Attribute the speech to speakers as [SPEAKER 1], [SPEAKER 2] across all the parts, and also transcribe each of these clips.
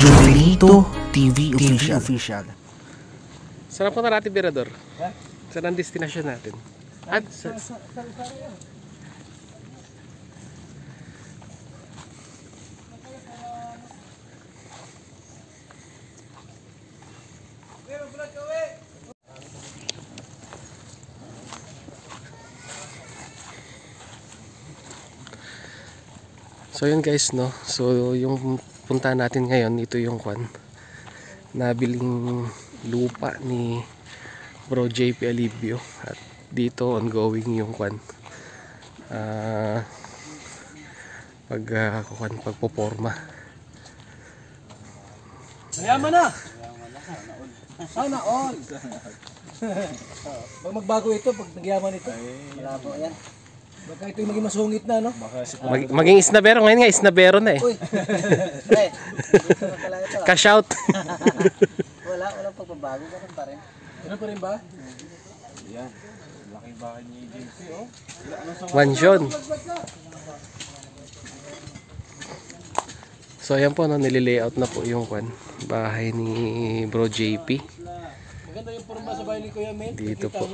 [SPEAKER 1] Juvenito TV Official.
[SPEAKER 2] Saan po na natin, Birador? Saan ang destinasyon natin? At so yun guys, no? So yung punta natin ngayon, ito yung nabiling lupa ni Bro JP Alibio, at dito ongoing yung pagpoporma.
[SPEAKER 3] Mayaman na! Sana all! Pag magbago ito, pag nagyaman ito, malabo yan. Baka ito yung maging masungit na, no?
[SPEAKER 2] Maging isnabero ngayon nga, isnabero na eh.
[SPEAKER 3] Uy!
[SPEAKER 2] Cash out.
[SPEAKER 3] Walang pagbabago, ganun pa rin. Ganun pa rin ba? Yan. Laking bahay ni JC, oh.
[SPEAKER 2] Mansyon. So ayan po, no, nililayout na po yung bahay ni Bro JP.
[SPEAKER 3] Maganda yung forma sa bahay ni Kuya Mel.
[SPEAKER 2] Dito po.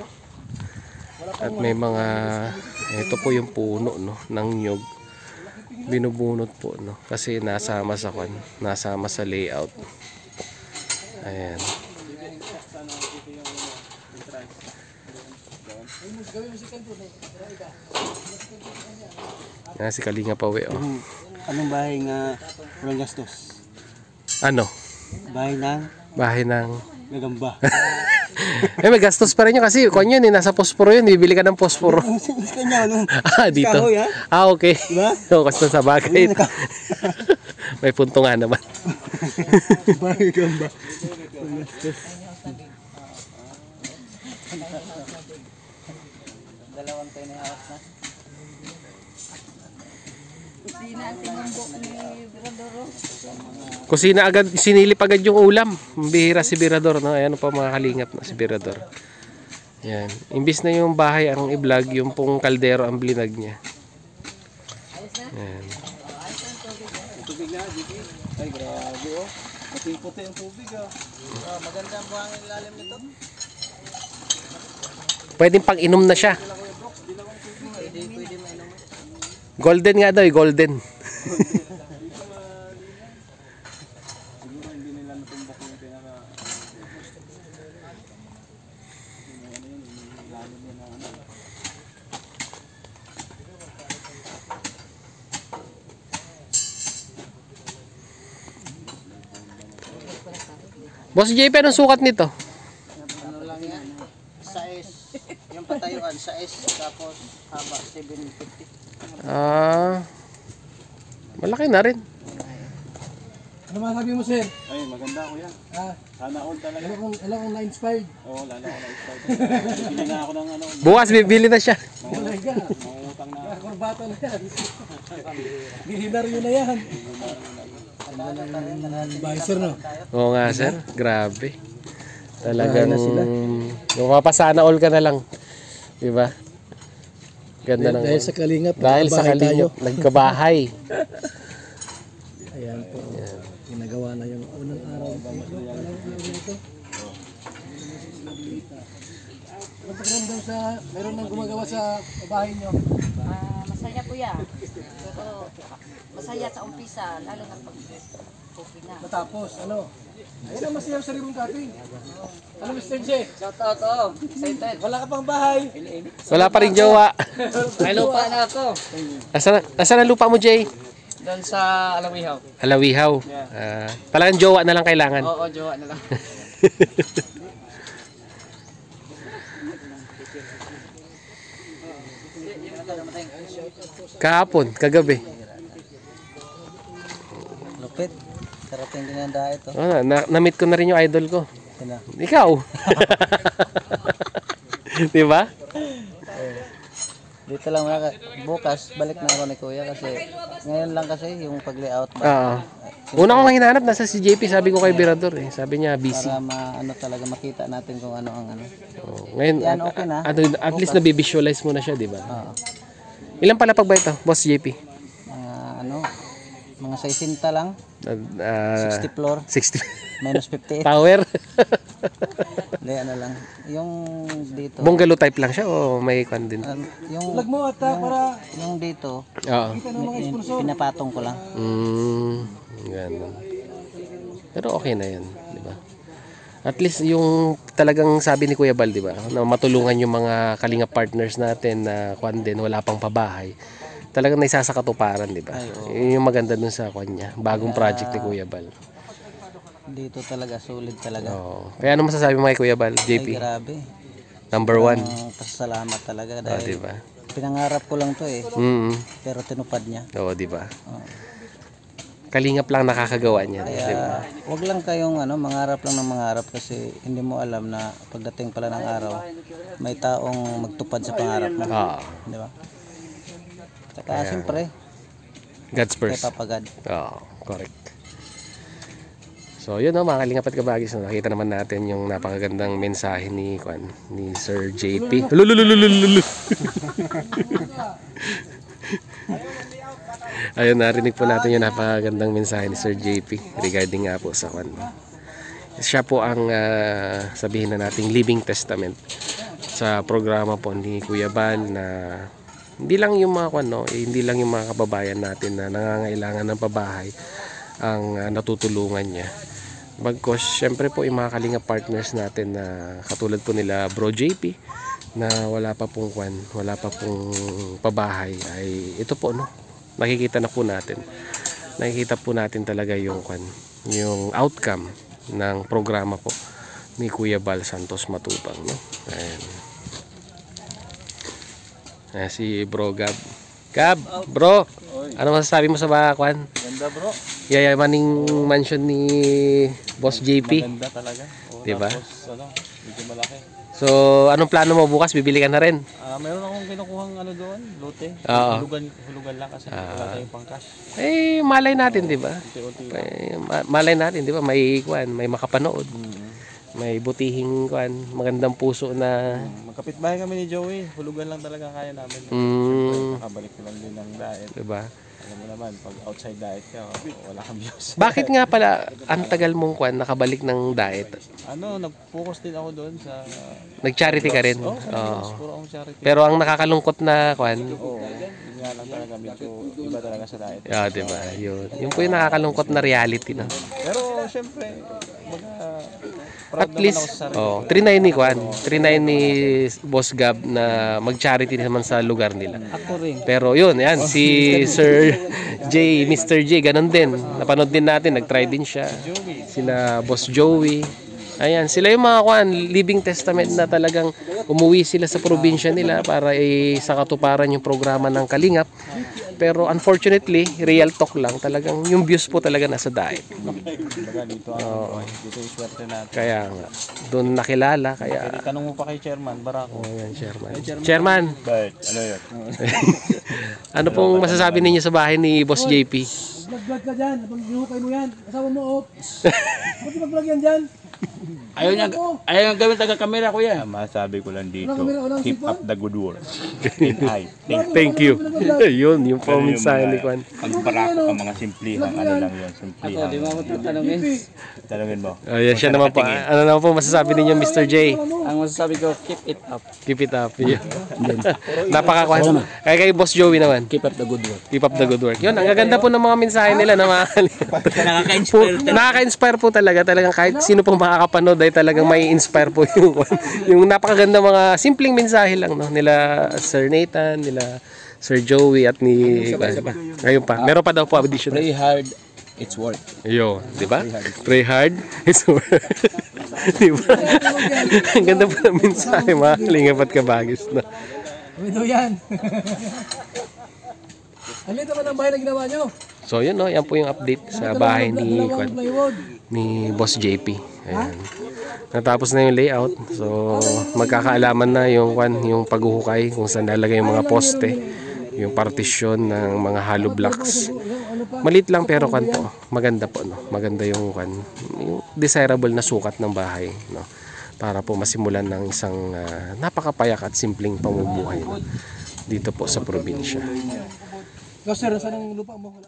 [SPEAKER 2] At may mga, ito po yung puno, no, ng nyog. Binubunot po, no, kasi nasama sa layout. Ayan. Ayan si Kalinga Pawe, oh.
[SPEAKER 3] Anong bahay nga walang gastos?
[SPEAKER 2] Ano?
[SPEAKER 3] Bahay ng gagamba.
[SPEAKER 2] Eh, may gastos pa rin yun kasi kung yun, nasa posporo yun, bibili ka ng posporo. Dito. Okay.
[SPEAKER 3] Diba?
[SPEAKER 2] So, kasi sa bagay. May punto nga naman.
[SPEAKER 3] Bahay gagamba. Dalawang tayo na house na.
[SPEAKER 2] Kusina agad, sinilip agad yung ulam. Bihira si Birador, no? Ayan pa mga kalingap na si Birador. Yan. Imbis na yung bahay ang i-vlog, yung pong kaldero ang blinag niya. Yan.
[SPEAKER 3] Tubig na, Jiki. Ay, grabe, oh. Puti-puti ang tubig, ah. Maganda ang buhangin ilalim nito.
[SPEAKER 2] Pwedeng pang-inom na siya.
[SPEAKER 3] Pwede mainom.
[SPEAKER 2] Golden nga daw, golden.
[SPEAKER 3] Siguro hindi nila natumbok yung pinaka...
[SPEAKER 2] Boss JP, anong sukat nito?
[SPEAKER 3] Ano lang yan? Size. Yung patayuan, size. Tapos haba, 750.
[SPEAKER 2] Malaki na rin.
[SPEAKER 3] Ano masabi mo, sir?
[SPEAKER 4] Ay, maganda ko yan. Sana all talaga.
[SPEAKER 3] Alam kong na-inspired.
[SPEAKER 4] Oo, lalo ko na-inspired. Bibili na ako ng ano.
[SPEAKER 2] Bukas bibili na siya.
[SPEAKER 3] Talaga.
[SPEAKER 4] Mangutang na.
[SPEAKER 3] Kurbata na yan. Bilinaryo na yan. Advisor, no?
[SPEAKER 2] Oo nga, sir. Grabe. Talagang mapapasana all ka na lang. Diba? Ganda ng...
[SPEAKER 3] Dahil sa kalingap.
[SPEAKER 2] Dahil sa kalingap. Nagkabahay.
[SPEAKER 3] Ayan po. Ginagawa na yung unang araw. Ano pakiramdam sa meron nang gumagawa sa bahay nyo?
[SPEAKER 5] Masaya po yan. Pero masaya sa umpisa, lalo na pag okay na.
[SPEAKER 3] Matapos, ano? Ayun ang masaya sa ribong cutting. Ano, Mr. J?
[SPEAKER 5] Shout out, oh. Excited.
[SPEAKER 3] Wala ka pang bahay.
[SPEAKER 2] Wala pa rin jowa.
[SPEAKER 5] May lupa na ako.
[SPEAKER 2] Nasaan ang lupa mo, Jay?
[SPEAKER 5] Doon sa Alawihaw.
[SPEAKER 2] Alawihaw. Talagang jowa na lang kailangan.
[SPEAKER 5] Oo, jowa na lang.
[SPEAKER 2] Kahapon, kagabi.
[SPEAKER 3] Lupit. Karating din ang dahil ito.
[SPEAKER 2] Na-meet ko na rin yung idol ko.
[SPEAKER 3] Sino?
[SPEAKER 2] Ikaw. Diba?
[SPEAKER 3] Dito lang bukas, balik na ako ni Kuya kasi ngayon lang kasi yung pag-layout ba.
[SPEAKER 2] Oo. Una ko nga hinanap, nasa si JP, sabi ko kay Birador eh. Sabi niya busy.
[SPEAKER 3] Para ano talaga makita natin kung ano ang ano.
[SPEAKER 2] Ngayon,
[SPEAKER 3] Yan, okay na.
[SPEAKER 2] at least na-visualize mo na siya, di ba?
[SPEAKER 3] Oo.
[SPEAKER 2] Ilan pala pag ba ito, Boss JP?
[SPEAKER 3] Ano, Mga 60 lang. 60 floor.
[SPEAKER 2] 60
[SPEAKER 3] Minus 58.
[SPEAKER 2] tower.
[SPEAKER 3] Hindi, ano lang. Yung dito.
[SPEAKER 2] Bungalow type lang siya o may kwan din?
[SPEAKER 3] Yung vlog mo at para yung dito.
[SPEAKER 2] Oo.
[SPEAKER 3] Pinapatong ko lang.
[SPEAKER 2] Ganun. Pero okay na yan, di ba? At least yung talagang sabi ni Kuya Bal, di ba? Na matulungan yung mga kalinga partners natin na kwan din, wala pang pabahay. Talagang naisasakatuparan, di ba? Yun yung maganda dun sa kwan niya. Bagong project ni Kuya Bal.
[SPEAKER 3] Dito talaga, sulit talaga.
[SPEAKER 2] Oo. Kaya ano masasabi mo kay Kuya Bal, JP?
[SPEAKER 3] Ay, grabe.
[SPEAKER 2] Number 1.
[SPEAKER 3] Pasalamat talaga dahil
[SPEAKER 2] Di ba?
[SPEAKER 3] pinangarap ko lang to eh. Pero tinupad niya.
[SPEAKER 2] Oo, di ba? Kalingap lang nakakagawa niya, di ba?
[SPEAKER 3] Wag lang kayong mangarap lang ng mangarap kasi hindi mo alam na pagdating pala ng araw may taong magtupad sa pangarap mo. Di ba? Saka siyempre,
[SPEAKER 2] God's
[SPEAKER 3] kay
[SPEAKER 2] first.
[SPEAKER 3] Papa God.
[SPEAKER 2] Oo, correct. So, yun mga kalinga at kabagis. Nakita naman natin yung napakagandang mensahe ni Sir JP. Lulululululu. Ayun, narinig po natin yung napakagandang mensahe ni Sir JP regarding nga po sa siya po ang sabihin na nating living testament sa programa po ni Kuya Bal na hindi lang yung mga hindi lang yung mga kababayan natin na nangangailangan ng pabahay ang natutulungan niya. Bagkos, syempre po yung mga kalinga partners natin na katulad po nila Bro JP na wala pa pong pabahay ay ito po nakikita na po natin. Nakikita po natin talaga yung outcome ng programa po ni Kuya Bal Santos Matubang, no? Ayan, si Bro Gab. Gab, bro, ano masasabi mo sa bakwan?
[SPEAKER 4] Ganda bro.
[SPEAKER 2] Yayamaning mansion ni Boss JP.
[SPEAKER 4] Ganda talaga.
[SPEAKER 2] Diba?
[SPEAKER 4] Tapos medyo malaki.
[SPEAKER 2] So, anong plano mo bukas? Bibili ka na rin?
[SPEAKER 4] Mayroon akong kinukuhang doon, lote.
[SPEAKER 2] Oo.
[SPEAKER 4] Hulugan lang kasi wala tayong pang-cash.
[SPEAKER 2] Malay natin, 'di ba?
[SPEAKER 4] Unti-unti.
[SPEAKER 2] Malay natin, 'di ba? May makapanood. May butihing magandang puso na
[SPEAKER 4] Magkapit-bahay kami ni Joey. Hulugan lang talaga kaya namin. Nakabalik ko lang din ng diet.
[SPEAKER 2] 'di ba?
[SPEAKER 4] Alam mo naman, pag outside diet ka, wala kang views.
[SPEAKER 2] Bakit nga pala ang tagal mong nakabalik ng diet?
[SPEAKER 4] Nag-focus din ako doon sa...
[SPEAKER 2] Nag-charity ka rin?
[SPEAKER 4] Puro akong charity.
[SPEAKER 2] Pero ang nakakalungkot na
[SPEAKER 4] Oo, yun nga lang talaga medyo iba talaga sa diet.
[SPEAKER 2] di ba? Yun po yung nakakalungkot na reality na.
[SPEAKER 4] Pero syempre, proud
[SPEAKER 2] At least, 3-9 ni Boss Gab na mag-charity naman sa lugar nila.
[SPEAKER 3] Ako rin.
[SPEAKER 2] Pero yun, yan, si Sir J, Mr. J, ganun din. Napanood din natin, nag-try din siya. Sila Boss Joey. Ayan, sila yung mga living testament na talagang umuwi sila sa probinsya nila para sa katuparan yung programa ng Kalingap. Pero unfortunately, real talk lang, talagang yung views po talaga nasa diet.
[SPEAKER 4] Dito yung swerte natin.
[SPEAKER 2] Kaya nga, doon nakilala, kaya...
[SPEAKER 4] Tanong mo pa kay Chairman, Barako.
[SPEAKER 2] Ayan, Chairman.
[SPEAKER 4] Bakit? Ano yun?
[SPEAKER 2] Ano pong masasabi ninyo sa bahay ni Boss JP?
[SPEAKER 6] Vlog ka dyan, habang hinukay mo yan. Asawa mo, Ba't mag-vlog yan dyan?
[SPEAKER 4] Ayaw nga gawin taga-camera, kuya. Masabi ko lang dito, keep up the good work.
[SPEAKER 2] Thank you. Yun, yung mensahe ni Kwan.
[SPEAKER 4] Pagbarako ka mga simplihang, lang yun, simplihang.
[SPEAKER 3] Ako, di mo ako tanongin.
[SPEAKER 4] Tanungin mo.
[SPEAKER 2] Ayan, siya naman po. Ano naman po masasabi ninyo, Mr. J?
[SPEAKER 3] Ang masasabi ko, keep it up.
[SPEAKER 2] Keep it up. Napaka-kwan. Kaya kay Boss Joey naman.
[SPEAKER 3] Keep up the good work.
[SPEAKER 2] Keep up the good work. Yun, ang gaganda po ng mga mensahe nila na nakaka-inspire po talaga. Talagang kahit sino pong makakapanood ay talagang may inspire po yung napakaganda mga simpleng mensahe lang nila Sir Nathan, nila Sir Joey at ni ngayon pa. Meron pa daw po additional.
[SPEAKER 4] Pray hard, it's work.
[SPEAKER 2] Yo, di ba? Pray hard, it's work. Di ba? Ang ganda po ng mensahe, mga kalingap at kabagis na.
[SPEAKER 6] Ito yan. Alito ba ng bahay na ginawa nyo?
[SPEAKER 2] So yun yan po yung update sa bahay ni Boss JP. Ayan. Natapos na yung layout. So magkakaalaman na yung paghuhukay kung saan lalagay yung mga poste, yung partition ng mga hollow blocks. Malit lang pero maganda po Maganda yung desirable na sukat ng bahay, para po masimulan ng isang napakapayak at simpleng pamumuhay dito po sa probinsya.
[SPEAKER 6] Sir, saan ang lupa mo?